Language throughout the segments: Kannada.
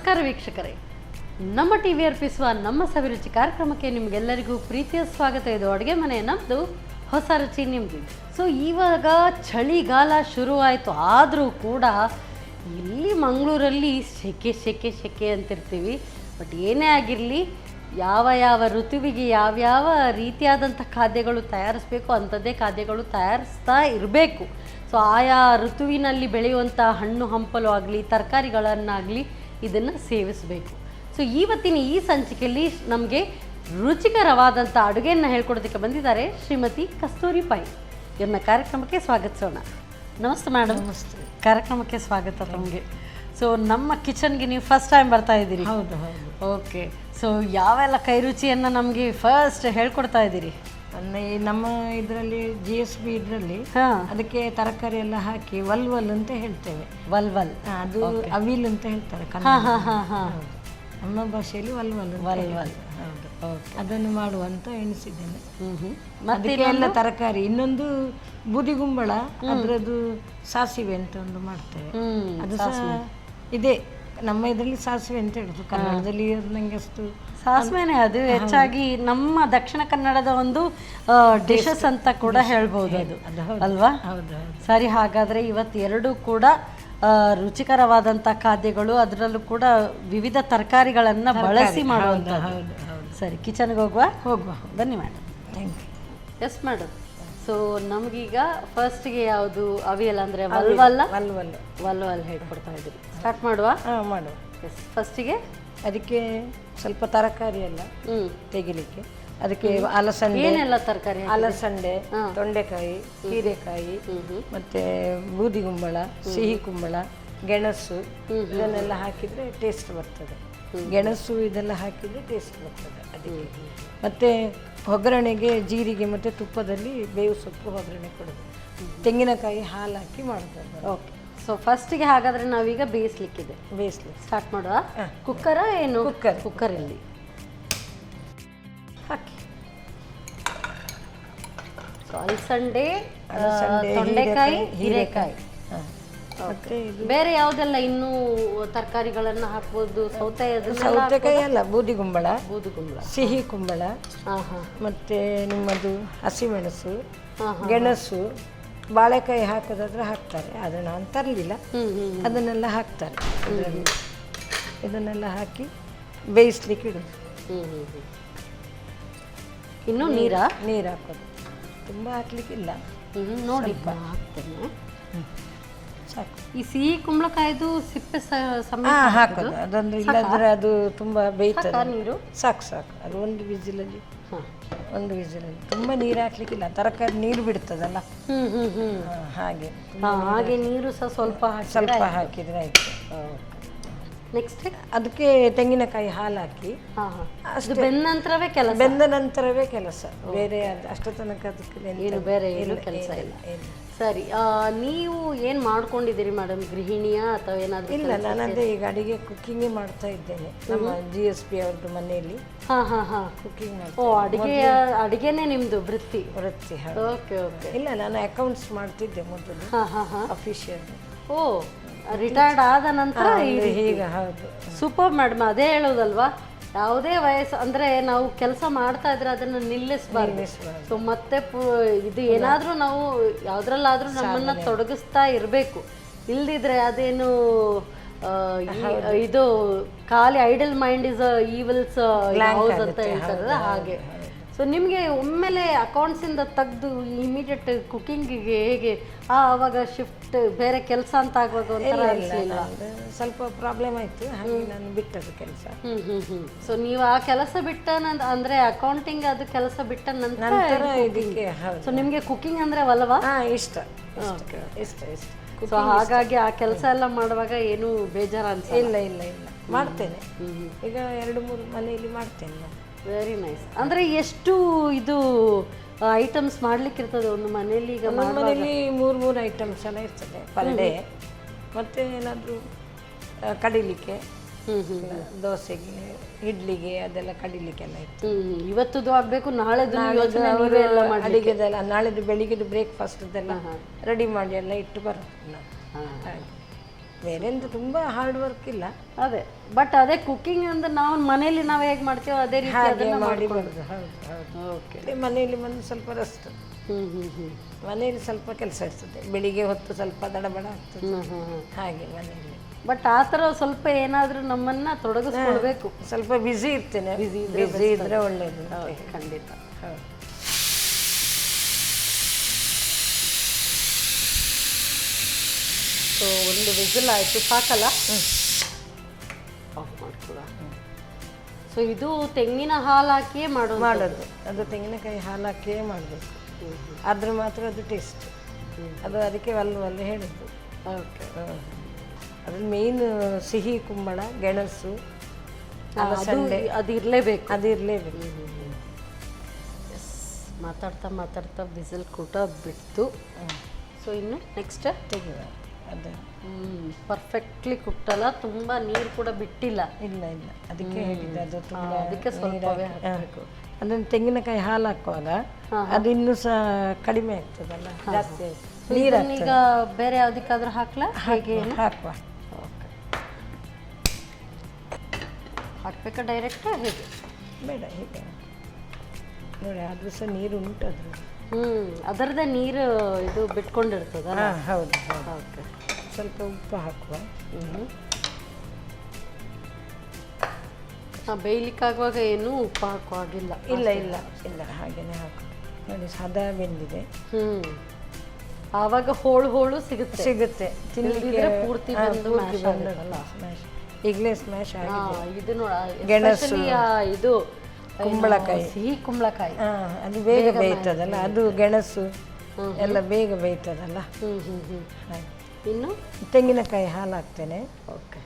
ನಮಸ್ಕಾರ ವೀಕ್ಷಕರೇ, ನಮ್ಮ ಟಿವಿ ಅರ್ಪಿಸುವ ನಮ್ಮ ಸವಿರುಚಿ ಕಾರ್ಯಕ್ರಮಕ್ಕೆ ನಿಮಗೆಲ್ಲರಿಗೂ ಪ್ರೀತಿಯ ಸ್ವಾಗತ. ಇದು ಅಡುಗೆ ಮನೆ, ನಮ್ಮದು ಹೊಸ ರುಚಿ ನಿಮ್ಮದು. ಸೊ ಇವಾಗ ಚಳಿಗಾಲ ಶುರುವಾಯಿತು, ಆದರೂ ಕೂಡ ಇಲ್ಲಿ ಮಂಗಳೂರಲ್ಲಿ ಸೆಕೆ ಸೆಕೆ ಸೆಕೆ ಅಂತಿರ್ತೀವಿ. ಬಟ್ ಏನೇ ಆಗಿರಲಿ, ಯಾವ ಋತುವಿಗೆ ಯಾವ್ಯಾವ ರೀತಿಯಾದಂಥ ಖಾದ್ಯಗಳು ತಯಾರಿಸಬೇಕು ಅಂಥದ್ದೇ ಖಾದ್ಯಗಳು ತಯಾರಿಸ್ತಾ ಇರಬೇಕು. ಸೊ ಆಯಾ ಋತುವಿನಲ್ಲಿ ಬೆಳೆಯುವಂಥ ಹಣ್ಣು ಹಂಪಲು ಆಗಲಿ, ತರಕಾರಿಗಳನ್ನಾಗಲಿ ಇದನ್ನು ಸೇವಿಸಬೇಕು. ಸೊ ಇವತ್ತಿನ ಈ ಸಂಚಿಕೆಯಲ್ಲಿ ನಮಗೆ ರುಚಿಕರವಾದಂಥ ಅಡುಗೆಯನ್ನು ಹೇಳ್ಕೊಡೋದಕ್ಕೆ ಬಂದಿದ್ದಾರೆ ಶ್ರೀಮತಿ ಕಸ್ತೂರಿ ಪೈ. ಇವ್ರನ್ನ ಕಾರ್ಯಕ್ರಮಕ್ಕೆ ಸ್ವಾಗತಿಸೋಣ. ನಮಸ್ತೆ ಮೇಡಮ್. ನಮಸ್ತೆ. ಕಾರ್ಯಕ್ರಮಕ್ಕೆ ಸ್ವಾಗತ ತಮಗೆ. ಸೊ ನಮ್ಮ ಕಿಚನ್ಗೆ ನೀವು ಫಸ್ಟ್ ಟೈಮ್ ಬರ್ತಾ ಇದ್ದೀರಿ? ಹೌದು ಹೌದು. ಓಕೆ. ಸೊ ಯಾವೆಲ್ಲ ಕೈ ರುಚಿಯನ್ನು ನಮಗೆ ಫಸ್ಟ್ ಹೇಳ್ಕೊಡ್ತಾ ಇದ್ದೀರಿ? ನಮ್ಮ ಇದರಲ್ಲಿ GSB ಇದರಲ್ಲಿ ಅದಕ್ಕೆ ತರಕಾರಿ ಎಲ್ಲ ಹಾಕಿ ವಲ್ವಲ್ ಅಂತ ಹೇಳ್ತೇವೆ. ವಲ್ವಲ್ ಅದು ಅವಿಲ್ ಅಂತ ಹೇಳ್ತಾರೆ ನಮ್ಮ ಭಾಷೆಯಲ್ಲಿ ವಲ್ವಲ್ ವಲ್ವಲ್. ಹೌದು. ಅದನ್ನು ಮಾಡುವಂತ ಎಣಿಸಿದ್ದೇನೆ. ಮತ್ತೆ ಎಲ್ಲ ತರಕಾರಿ. ಇನ್ನೊಂದು ಬೂದಿಗುಂಬಳ, ಅದರದ್ದು ಸಾಸಿವೆ ಅಂತ ಒಂದು ಮಾಡ್ತೇವೆ. ಅದು ಸಹ ಇದೆ ನಮ್ಮ ಇದರಲ್ಲಿ ಸಾಸಿವೆ ಅಂತ ಹೇಳುದು. ಕನ್ನಡದಲ್ಲಿ ನಂಗೆ ಅಷ್ಟು ಸಾಸಿವೆನೇ, ಅದು ಹೆಚ್ಚಾಗಿ ನಮ್ಮ ದಕ್ಷಿಣ ಕನ್ನಡದ ಒಂದು ಡಿಶಸ್ ಅಂತ ಕೂಡ ಹೇಳ್ಬೋದು ಅದು, ಅಲ್ವಾ? ಹೌದು. ಸರಿ, ಹಾಗಾದರೆ ಇವತ್ತೆರಡು ಕೂಡ ರುಚಿಕರವಾದಂಥ ಖಾದ್ಯಗಳು, ಅದರಲ್ಲೂ ಕೂಡ ವಿವಿಧ ತರಕಾರಿಗಳನ್ನು ಬಳಸಿ ಮಾಡುವಂಥ. ಸರಿ, ಕಿಚನ್ಗೆ ಹೋಗುವ ಬನ್ನಿ madam. Thank you. Yes madam. So ನಮಗೀಗ ಫಸ್ಟಿಗೆ ಯಾವುದು ಅವಿಯಲ್ ಅಂದರೆ ವಲ್ವಲ್ ವಲ್ವಲ್ ಹೇಳ್ಕೊಡ್ತಾ ಇದ್ದೀರಿ. ಸ್ಟಾರ್ಟ್ ಮಾಡುವ? ಮಾಡುವ. ಎಸ್, ಫಸ್ಟಿಗೆ ಅದಕ್ಕೆ ಸ್ವಲ್ಪ ತರಕಾರಿ ಎಲ್ಲ ತೆಗಿಲಿಕ್ಕೆ. ಅದಕ್ಕೆ ಅಲಸಂಡೆ, ಏನೆಲ್ಲ ತರಕಾರಿ? ಅಲಸಂಡೆ, ತೊಂಡೆಕಾಯಿ, ಹೀರೆಕಾಯಿ, ಮತ್ತೆ ಬೂದಿಗುಂಬಳ, ಸಿಹಿ ಕುಂಬಳ, ಗೆಣಸು, ಇದನ್ನೆಲ್ಲ ಹಾಕಿದ್ರೆ ಟೇಸ್ಟ್ ಬರ್ತದೆ. ಗೆಣಸು ಇದೆಲ್ಲ ಹಾಕಿದ್ರೆ ಟೇಸ್ಟ್ ಬರ್ತದೆ ಅದಕ್ಕೆ. ಮತ್ತೆ ಒಗ್ಗರಣೆಗೆ ಜೀರಿಗೆ ಮತ್ತು ತುಪ್ಪದಲ್ಲಿ ಬೇವು ಸೊಪ್ಪು ಒಗ್ಗರಣೆ ಕೊಡೋದು. ತೆಂಗಿನಕಾಯಿ ಹಾಲು ಹಾಕಿ ಮಾಡ್ತಾರೆ. ಓಕೆ. ಸೊ ಫಸ್ಟಿಗೆ ಹಾಗಾದರೆ ನಾವೀಗ ಬೇಯಿಸ್ಲಿಕ್ಕಿದೆ. ಸ್ಟಾರ್ಟ್ ಮಾಡುವ. ಕುಕ್ಕರ ಏನು? ಕುಕ್ಕರಲ್ಲಿ ಹಾಕಿ. ಸೊ ಅಲಸಂಡೆ, ತೊಂಡೆಕಾಯಿ, ಹೀರೆಕಾಯಿ, ಬೇರೆ ಯಾವುದೆಲ್ಲ ಇನ್ನೂ ತರಕಾರಿಗಳನ್ನು ಹಾಕ್ಬೋದು? ಸೌತೆಕಾಯಿ ಅಲ್ಲ, ಬೂದಿಗುಂಬಳ, ಸಿಹಿ ಕುಂಬಳ, ಮತ್ತೆ ನಿಮ್ಮದು ಹಸಿಮೆಣಸು, ಗೆಣಸು, ಬಾಳೆಕಾಯಿ ಹಾಕೋದಾದ್ರೆ ಹಾಕ್ತಾರೆ. ಅದು ನಾನು ತರಲಿಲ್ಲ, ಅದನ್ನೆಲ್ಲ ಹಾಕ್ತಾರೆ ಅದರಲ್ಲಿ. ಇದನ್ನೆಲ್ಲ ಹಾಕಿ ಬೇಯಿಸ್ಲಿಕ್ಕೆ ಇಡೋದು. ಇನ್ನು ನೀರು ಹಾಕೋದು. ತುಂಬ ಹಾಕ್ಲಿಕ್ಕಿಲ್ಲ, ನೋಡಿ ಹಾಕ್ತೇನೆ. ಸಾಕು. ಈ ಸಿಹಿ ಕುಂಬಳಕಾಯ್ದು ಸಿಪ್ಪೆ ಹಾಕೋದು. ಅದೊಂದು ಇಲ್ಲದ್ರೆ ಅದು ತುಂಬ ಬೇಯ್ತದೆ. ನೀರು ಸಾಕು. ಅದು ಒಂದು ವಿಸಿಲಲ್ಲಿ ತುಂಬ ನೀರು ಹಾಕ್ಲಿಕ್ಕಿಲ್ಲ, ತರಕಾರಿ ನೀರು ಬಿಡ್ತದಲ್ಲ, ಹಾಗೆ ನೀರು ಸಹ ಸ್ವಲ್ಪ ಹಾಕಿದ್ರೆ ಆಯ್ತು. ನೆಕ್ಸ್ಟ್ ಅದಕ್ಕೆ ತೆಂಗಿನಕಾಯಿ ಹಾಲು ಹಾಕಿ ಅಷ್ಟು ಬೆಂದ ನಂತರವೇ ಕೆಲಸ. ಬೇರೆ ಅಷ್ಟು ತನಕ ಅದಕ್ಕೆ ಬೇರೆ ಏನು ಕೆಲಸ ಇಲ್ಲ. ಸರಿ, ನೀವು ಏನು ಮಾಡ್ಕೊಂಡಿದ್ದೀರಿ ಮೇಡಮ್? ಗೃಹಿಣಿಯಾ ಅಥವಾ ಏನಾದರೂ? ಇಲ್ಲ, ನಾನು ಅದೇ ಈಗ ಅಡಿಗೆ ಕುಕ್ಕಿಂಗೇ ಮಾಡ್ತಾ ಇದ್ದೇನೆ ನಮ್ಮ GSB ಅವ್ರದ್ದು ಮನೆಯಲ್ಲಿ. ಕುಕ್ಕಿಂಗ್ ಮಾಡ್ತೀನಿ. ಅಡಿಗೆನೇ ನಿಮ್ಮದು ವೃತ್ತಿ? ಓಕೆ. ಇಲ್ಲ, ನಾನು ಅಕೌಂಟ್ಸ್ ಮಾಡ್ತಿದ್ದೆ ಮೊದಲು, ಅಫಿಷಿಯಲ್. ಓ, ರಿಟೈರ್ಡ್ ಆದ ನಂತರ ಈಗ? ಹೌದು. Super madam. ಅದೇ ಹೇಳೋದಲ್ವಾ, ಯಾವುದೇ ವಯಸ್ಸು ಅಂದರೆ ನಾವು ಕೆಲಸ ಮಾಡ್ತಾ ಇದ್ರೆ ಅದನ್ನು ನಿಲ್ಲಿಸಬಾರ್ದು. ಸೊ ಮತ್ತೆ ಇದು ಏನಾದರೂ ನಾವು ಯಾವುದ್ರಲ್ಲಾದರೂ ನಮ್ಮನ್ನು ತೊಡಗಿಸ್ತಾ ಇರಬೇಕು. ಇಲ್ದಿದ್ರೆ ಅದೇನು ಇದು ಖಾಲಿ idle mind is evils house ಅಂತ ಹೇಳ್ತಾರಲ್ಲ ಹಾಗೆ. ಸೊ ನಿಮಗೆ ಒಮ್ಮೆಲೆ ಅಕೌಂಟ್ಸಿಂದ ತೆಗೆದು ಇಮಿಡಿಯೇಟ್ ಕುಕ್ಕಿಂಗಿಗೆ ಹೇಗೆ ಆವಾಗ ಶಿಫ್ಟ್ ಬೇರೆ ಕೆಲಸ ಅಂತ ಆಗುವಾಗ ಒಂಥರ ಅನಿಸಲಿಲ್ಲ? ಸ್ವಲ್ಪ ಪ್ರಾಬ್ಲಮ್ ಆಯಿತು, ಹಾಗೆ ನಾನು ಬಿಟ್ಟದ್ದು ಕೆಲಸ. ಸೊ ನೀವು ಆ ಕೆಲಸ ಬಿಟ್ಟ ಅಂದರೆ ಅಕೌಂಟಿಂಗ್ ಅದು ಕೆಲಸ ಬಿಟ್ಟ ನಂತರ ಇದಕ್ಕೆ. ಸೊ ನಿಮಗೆ ಕುಕ್ಕಿಂಗ್ ಅಂದರೆ ಒಲವಾ? ಇಷ್ಟ. ಸೊ ಹಾಗಾಗಿ ಆ ಕೆಲಸ ಎಲ್ಲ ಮಾಡುವಾಗ ಏನು ಬೇಜಾರು ಅನ್ಸಲ್ಲ? ಇಲ್ಲ, ಮಾಡ್ತೇನೆ. ಈಗ 2-3 ಮನೆಯಲ್ಲಿ ಮಾಡ್ತೇನೆ. Very nice. ಅಂದರೆ ಎಷ್ಟು ಇದು ಐಟಮ್ಸ್ ಮಾಡ್ಲಿಕ್ಕೆ ಇರ್ತದೆ ಒಂದು ಮನೆಯಲ್ಲಿ? ಈಗ ಮನೆಯಲ್ಲಿ 3 ಐಟಮ್ಸ್ ಎಲ್ಲ ಇರ್ತದೆ. ಪಲ್ಯ, ಮತ್ತೆ ಏನಾದರೂ ಕಡಿಲಿಕ್ಕೆ, ದೋಸೆಗೆ, ಇಡ್ಲಿಗೆ ಅದೆಲ್ಲ ಕಡಿಲಿಕ್ಕೆಲ್ಲ ಇತ್ತು. ಇವತ್ತದು ಆಗಬೇಕು, ನಾಳೆದು ಅಡಿಗೆದೆಲ್ಲ ನಾಳೆದು ಬೆಳಿಗ್ಗೆದು ಬ್ರೇಕ್ಫಾಸ್ಟ್ದೆಲ್ಲ ರೆಡಿ ಮಾಡಿ ಎಲ್ಲ ಇಟ್ಟು ಬರೋದು. ಬೇರೆ ಎಂತ ತುಂಬ ಹಾರ್ಡ್ ವರ್ಕ್ ಇಲ್ಲ, ಅದೇ ಬಟ್ ಅದೇ ಕುಕಿಂಗ್ ಅಂದ್ರೆ ನಾವು ಮನೇಲಿ ನಾವು ಹೇಗೆ ಮಾಡ್ತೀವೋ ಅದೇ ರೀತಿ ಹಾಗೆ ಅದನ್ನ ಮಾಡಿ ಮಾಡ್ಕೊಂಡು. ಬರೋದು. ಹೌದು ಹೌದು. ಓಕೆ. ಮನೆಯಲ್ಲಿ ಬಂದು ಸ್ವಲ್ಪ ರೆಸ್ಟ್, ಮನೆಯಲ್ಲಿ ಸ್ವಲ್ಪ ಕೆಲಸ ಇರ್ತದೆ, ಬೆಳಿಗ್ಗೆ ಹೊತ್ತು ಸ್ವಲ್ಪ ದಡಬಡ ಆಗ್ತದೆ ಹಾಗೆ ಮನೆಯಲ್ಲಿ. ಬಟ್ ಆ ಥರ ಸ್ವಲ್ಪ ಏನಾದರೂ ನಮ್ಮನ್ನ ತೊಡಗಿಸ್ಕೊಳ್ಬೇಕು. ಸ್ವಲ್ಪ ಬ್ಯುಸಿ ಇರ್ತೇನೆ, ಬ್ಯುಸಿ ಇದ್ರೆ ಒಳ್ಳೇದು. ಖಂಡಿತ. ಹೌದು. ಸೊ ಒಂದು ವಿಸಿಲ್ ಆಯಿತು, ಸಾಕಲ್ಲ? ಆಫ್ ಮಾಡ್ಕೊಳ. ಸೊ ಇದು ತೆಂಗಿನ ಹಾಲು ಹಾಕಿಯೇ ಮಾಡೋದು. ಅದು ತೆಂಗಿನಕಾಯಿ ಹಾಲು ಹಾಕಿಯೇ ಮಾಡಬೇಕು, ಆದ್ರೆ ಮಾತ್ರ ಅದು ಟೇಸ್ಟ್. ಅದು ಅದಕ್ಕೆ ಒಲ್ಲೆ ಹೇಳಿದ್ದು. ಓಕೆ. ಅದ್ರಲ್ಲಿ ಮೇಯ್ನ್ ಸಿಹಿ ಕುಂಬಳ, ಗೆಣಸು, ಅದು ಇರಲೇಬೇಕು. ಅದು ಇರಲೇಬೇಕು. ಮಾತಾಡ್ತಾ ಮಾತಾಡ್ತಾ ಬಿಸಿಲ್ ಕೂಟ ಬಿಟ್ಟು, ಸೊ ಇನ್ನು ನೆಕ್ಸ್ಟ್ ತೆಗೆಯುವ ಅದು. ಪರ್ಫೆಕ್ಟ್ಲಿ ಕುಟ್ಟಲ್ಲ, ತುಂಬ ನೀರು ಕೂಡ ಬಿಟ್ಟಿಲ್ಲ. ಇಲ್ಲ ಇಲ್ಲ, ಅದಕ್ಕೆ ಹೇಳಿದ್ದು ಅದು ತುಂಬ ಅದಕ್ಕೆ ಸ್ವಲ್ಪವೇ ಹಾಕಬೇಕು. ಅದನ್ನು ತೆಂಗಿನಕಾಯಿ ಹಾಲು ಹಾಕುವಾಗ ಅದು ಇನ್ನೂ ಸಹ ಕಡಿಮೆ ಆಗ್ತದಲ್ಲ, ಜಾಸ್ತಿ ನೀರು. ಈಗ ಬೇರೆ ಯಾವುದಕ್ಕಾದ್ರೂ ಹಾಕ್ಲಾ? ಹಾಗೆ ಹಾಕುವ. ಓಕೆ. ಹಾಕ್ಬೇಕಾ ಡೈರೆಕ್ಟ್ ಹೇಗೆ? ಬೇಡ, ಹೀಗೆ ನೋಡಿ, ಆದ್ರೂ ಸಹ ನೀರು ಉಂಟು ಅದ್ರಲ್ಲಿ. ಅದರದ್ದೇ ನೀರು ಇದು ಬಿಟ್ಕೊಂಡಿರ್ತದಲ್ಲ? ಹೌದು. ಓಕೆ. ಸ್ವಲ್ಪ ಉಪ್ಪು ಹಾಕುವ. ಬೇಯಲಿಕ್ಕಾಗುವಾಗ ಏನೂ ಉಪ್ಪು ಹಾಕುವಾಗಿಲ್ಲ? ಇಲ್ಲ ಇಲ್ಲ ಇಲ್ಲ, ಹಾಗೇನೆ ಹಾಕು. ನೋಡಿ ಹದ ಬೆಂದಿದೆ. ಆವಾಗ ಹೋಳು ಸಿಗುತ್ತೆ. ತಿನ್ನಲಿಕ್ಕೆ ಪೂರ್ತಿ ಈಗಲೇ ಸ್ಮ್ಯಾಶ್ ಆಗಿದೆ. ಇದು ನೋಡ, ಗೆಣಸು, ಇದು ಕುಂಬಳಕಾಯಿ, ಸಿಹಿ ಕುಂಬಳಕಾಯಿ, ಅದು ಬೇಗ ಬೇಯ್ತದಲ್ಲ, ಅದು ಗೆಣಸು ಎಲ್ಲ ಬೇಗ ಬೇಯ್ತದಲ್ಲ. ಇನ್ನು ತೆಂಗಿನಕಾಯಿ ಹಾಲು ಹಾಕ್ತೇನೆ. ಓಕೆ.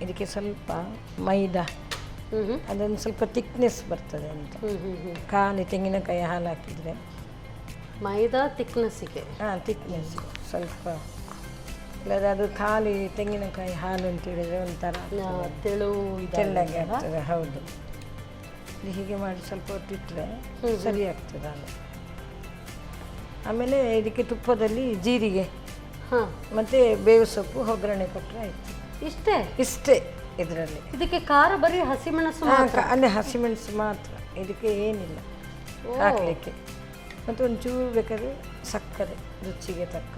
ಇದಕ್ಕೆ ಸ್ವಲ್ಪ ಮೈದಾ, ಅದೊಂದು ಸ್ವಲ್ಪ ತಿಕ್ನೆಸ್ ಬರ್ತದೆ ಅಂತ. ಖಾಲಿ ತೆಂಗಿನಕಾಯಿ ಹಾಲು ಹಾಕಿದರೆ ಮೈದಾ ತಿಕ್ನೆಸ್ಸಿಗೆ? ತಿಕ್ನೆಸ್ ಸ್ವಲ್ಪ. ಇಲ್ಲದೆ ಅದು ಖಾಲಿ ತೆಂಗಿನಕಾಯಿ ಹಾಲು ಅಂತ ಹೇಳಿದರೆ ಒಂಥರ ತೆಳ್ಳಗೆ ಆಗ್ತದೆ. ಹೌದು, ಹೀಗೆ ಮಾಡಿ ಸ್ವಲ್ಪ ಹೊತ್ತಿಟ್ಟರೆ ಸರಿ ಆಗ್ತದೆ ಹಾಲು. ಆಮೇಲೆ ಇದಕ್ಕೆ ತುಪ್ಪದಲ್ಲಿ ಜೀರಿಗೆ ಮತ್ತು ಬೇವು ಸೊಪ್ಪು ಒಗ್ಗರಣೆ ಕೊಟ್ಟರೆ ಆಯಿತು. ಇಷ್ಟೇ ಇದರಲ್ಲಿ. ಇದಕ್ಕೆ ಖಾರ ಬರೀ ಹಸಿಮೆಣಸು? ಅಂದರೆ ಹಸಿಮೆಣಸು ಮಾತ್ರ, ಇದಕ್ಕೆ ಏನಿಲ್ಲ ಹಾಕಲಿಕ್ಕೆ. ಮತ್ತು ಒಂಚೂರು ಬೇಕಾದ್ರೆ ಸಕ್ಕರೆ ರುಚಿಗೆ ತಕ್ಕ,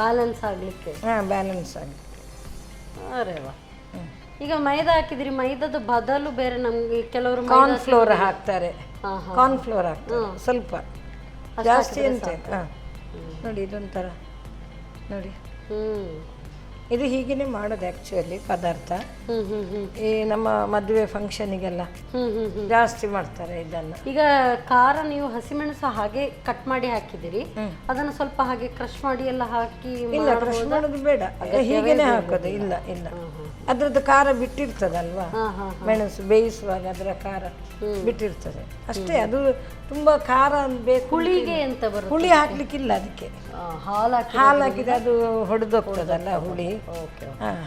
ಬ್ಯಾಲೆನ್ಸ್ ಆಗಲಿಕ್ಕೆ. ಬ್ಯಾಲೆನ್ಸ್ ಆಗಲಿಕ್ಕೆ. ಅರೆ ವಾ. ಈಗ ಮೈದಾ ಹಾಕಿದ್ರಿ, ಮೈದಾದ ಬದಲು ಬೇರೆ ನಮಗೆ ಕೆಲವರು ಕಾರ್ನ್ಫ್ಲೋರ್ ಹಾಕ್ತಾರೆ. ಕಾರ್ನ್ಫ್ಲೋರ್ ಹಾಕ್ತಾರೆ ಸ್ವಲ್ಪ, ಜಾಸ್ತಿ ಅಂತ. ನೋಡಿ ಇದೊಂಥರ ನೋಡಿ, ಇದು ಹೀಗೇನೆ ಮಾಡೋದು ಆ್ಯಕ್ಚುಲಿ ಪದಾರ್ಥ. ಈ ನಮ್ಮ ಮದುವೆ ಫಂಕ್ಷನಿಗೆಲ್ಲ ಜಾಸ್ತಿ ಮಾಡ್ತಾರೆ ಇದನ್ನು. ಈಗ ಖಾರ ನೀವು ಹಸಿಮೆಣಸು ಹಾಗೆ ಕಟ್ ಮಾಡಿ ಹಾಕಿದಿರಿ, ಅದನ್ನು ಸ್ವಲ್ಪ ಹಾಗೆ ಕ್ರಶ್ ಮಾಡಿ ಎಲ್ಲ ಹಾಕಿ? ಇಲ್ಲ, ಕ್ರಶ್ ಮಾಡೋದು ಬೇಡ, ಹೀಗೇನೆ ಹಾಕೋದು. ಇಲ್ಲ ಇಲ್ಲ, ಅದ್ರದ್ದು ಖಾರ ಬಿಟ್ಟಿರ್ತದಲ್ವಾ, ಮೆಣಸು ಬೇಯಿಸುವಾಗ ಅದರ ಖಾರ ಬಿಟ್ಟಿರ್ತದೆ ಅಷ್ಟೇ. ಅದು ತುಂಬಾ ಖಾರ ಬೇಕು. ಹುಳಿಗೆ ಎಂತ ಬರುತ್ತೆ? ಹುಳಿ ಹಾಕ್ಲಿಕ್ಕಿಲ್ಲ, ಅದಕ್ಕೆ ಹಾಲು ಹಾಕಿದ್ರೆ ಅದು ಹೊಡೆದೋಗ್ತದಲ್ಲ ಹುಳಿ.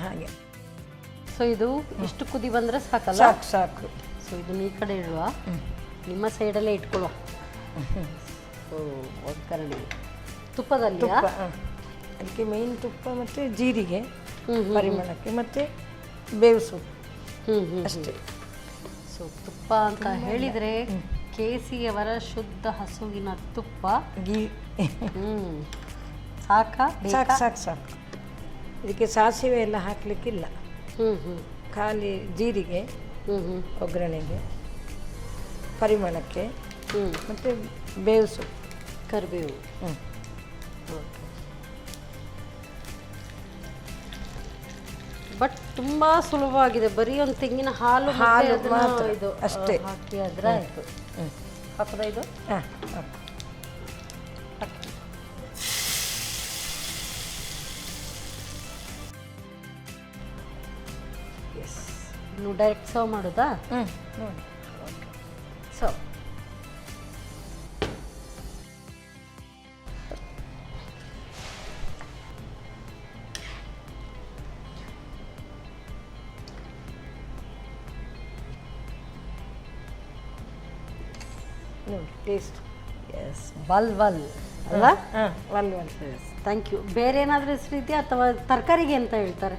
ಹಾಗೆ. ಸೊ ಇದು ಇಷ್ಟು ಕುದಿ ಬಂದ್ರೆ ಸಾಕಲ್ಲ? ಸಾಕು. ಸೊ ಇದನ್ನ ಈ ಕಡೆ ಇಡುವ, ನಿಮ್ಮ ಸೈಡಲ್ಲೇ ಇಟ್ಕೊಳ್ಳುವ. ಸೊ ಒಗ್ಗರಣೆ ತುಪ್ಪದಲ್ಲಿ? ಅದಕ್ಕೆ ಮೇನ್ ತುಪ್ಪ ಮತ್ತು ಜೀರಿಗೆ ಪರಿಮಳಕ್ಕೆ, ಮತ್ತು ಬೇವು ಸೊಪ್ಪು ಅಷ್ಟೇ. ಸೊ ತುಪ್ಪ ಅಂತ ಹೇಳಿದರೆ KC ಅವರ ಶುದ್ಧ ಹಸುವಿನ ತುಪ್ಪ. ಗೀ ಸಾಕು. ಇದಕ್ಕೆ ಸಾಸಿವೆ ಎಲ್ಲ ಹಾಕಲಿಕ್ಕಿಲ್ಲ, ಖಾಲಿ ಜೀರಿಗೆ ಒಗ್ಗರಣೆಗೆ, ಪರಿಮಳಕ್ಕೆ, ಮತ್ತು ಬೇವು ಸೊಪ್ಪು, ಕರಿಬೇವು. ಬಟ್ ತುಂಬ ಸುಲಭವಾಗಿದೆ, ಬರೀ ಒಂದು ತೆಂಗಿನ ಹಾಲು ಮಾತ್ರ ಇದು ಅಷ್ಟೇ ಹಾಕಿ ಆದರೆ ಆಯಿತು. ಹಾಕೋದ ಇದು? ಇನ್ನು ಡೈರೆಕ್ಟ್ ಸರ್ವ್ ಮಾಡೋದಾ? ನೋಡಿ ಸರ್ವ್. ನೋಡಿ ಟೇಸ್ಟ್. ಎಸ್, ವಲ್ ಅಲ್ವಾ? ವಲ್ವಲ್. Thank you. ಬೇರೆ ಏನಾದರೂ ಹೆಸರು ಇದೆಯಾ ಅಥವಾ ತರಕಾರಿಗೆ ಅಂತ ಹೇಳ್ತಾರೆ?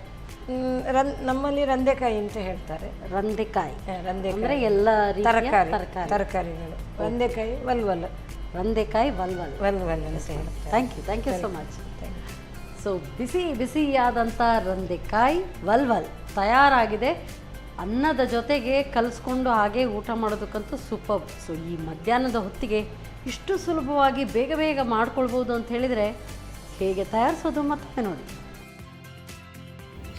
ನಮ್ಮಲ್ಲಿ ರಂದೆಕಾಯಿ ಅಂತ ಹೇಳ್ತಾರೆ. ರಂದೆಕಾಯಿ ರಂದೆಕಾಯಿ ಅಂದರೆ ಎಲ್ಲ ರೀತಿಯ ತರಕಾರಿಗಳು. ರಂದೆಕಾಯಿ ವಲ್ವಲ್. ರಂದೆಕಾಯಿ ವಲ್ವಲ್ ವಲ್ವಲ್ ಅಂತ ಹೇಳ್ತಾರೆ. Thank you so much. So ಬಿಸಿಯಾದಂಥ ರಂದೆಕಾಯಿ ವಲ್ವಲ್ ತಯಾರಾಗಿದೆ. ಅನ್ನದ ಜೊತೆಗೆ ಕಲಿಸ್ಕೊಂಡು ಹಾಗೆ ಊಟ ಮಾಡೋದಕ್ಕಂತೂ ಸೂಪರ್. ಸೊ ಈ ಮಧ್ಯಾಹ್ನದ ಹೊತ್ತಿಗೆ ಇಷ್ಟು ಸುಲಭವಾಗಿ ಬೇಗ ಮಾಡ್ಕೊಳ್ಬೋದು ಅಂತ ಹೇಳಿದರೆ ಹೇಗೆ ತಯಾರಿಸೋದು ಮತ್ತೊಮ್ಮೆ ನೋಡಿ.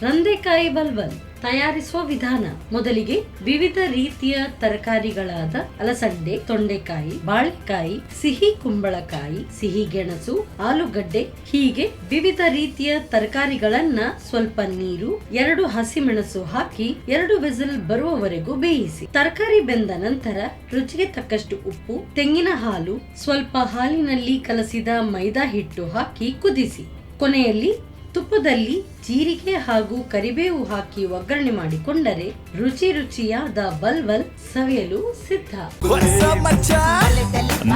ರಂದೆಕಾಯಿ ವಲ್ವಲ್ ತಯಾರಿಸುವ ವಿಧಾನ. ಮೊದಲಿಗೆ ವಿವಿಧ ರೀತಿಯ ತರಕಾರಿಗಳಾದ ಅಲಸಂಡೆ, ತೊಂಡೆಕಾಯಿ, ಬಾಳೆಕಾಯಿ, ಸಿಹಿ ಕುಂಬಳಕಾಯಿ, ಸಿಹಿ ಗೆಣಸು, ಆಲೂಗಡ್ಡೆ ಹೀಗೆ ವಿವಿಧ ರೀತಿಯ ತರಕಾರಿಗಳನ್ನ ಸ್ವಲ್ಪ ನೀರು, 2 ಹಸಿಮೆಣಸು ಹಾಕಿ 2 ವಿಸಿಲ್ ಬರುವವರೆಗೂ ಬೇಯಿಸಿ. ತರಕಾರಿ ಬೆಂದ ನಂತರ ರುಚಿಗೆ ತಕ್ಕಷ್ಟು ಉಪ್ಪು, ತೆಂಗಿನ ಹಾಲು, ಸ್ವಲ್ಪ ಹಾಲಿನಲ್ಲಿ ಕಲಸಿದ ಮೈದಾ ಹಿಟ್ಟು ಹಾಕಿ ಕುದಿಸಿ. ಕೊನೆಯಲ್ಲಿ ತುಪ್ಪದಲ್ಲಿ ಜೀರಿಗೆ ಹಾಗೂ ಕರಿಬೇವು ಹಾಕಿ ಒಗ್ಗರಣೆ ಮಾಡಿಕೊಂಡರೆ ರುಚಿಯಾದ ವಲ್ವಲ್ ಸವಿಯಲು ಸಿದ್ಧ.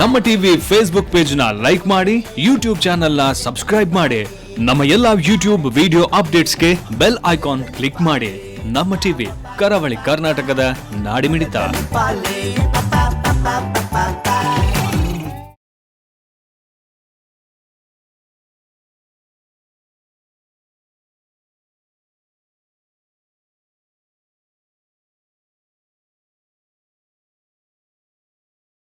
ನಮ್ಮ ಟಿವಿ ಫೇಸ್ಬುಕ್ ಪೇಜ್ ನ ಲೈಕ್ ಮಾಡಿ, ಯೂಟ್ಯೂಬ್ ಚಾನೆಲ್ ನ ಸಬ್ಸ್ಕ್ರೈಬ್ ಮಾಡಿ, ನಮ್ಮ ಎಲ್ಲಾ ಯೂಟ್ಯೂಬ್ ವಿಡಿಯೋ ಅಪ್ಡೇಟ್ಸ್ಗೆ ಬೆಲ್ ಐಕಾನ್ ಕ್ಲಿಕ್ ಮಾಡಿ. ನಮ್ಮ ಟಿವಿ ಕರಾವಳಿ ಕರ್ನಾಟಕದ ನಾಡಿಮಿಡಿತ.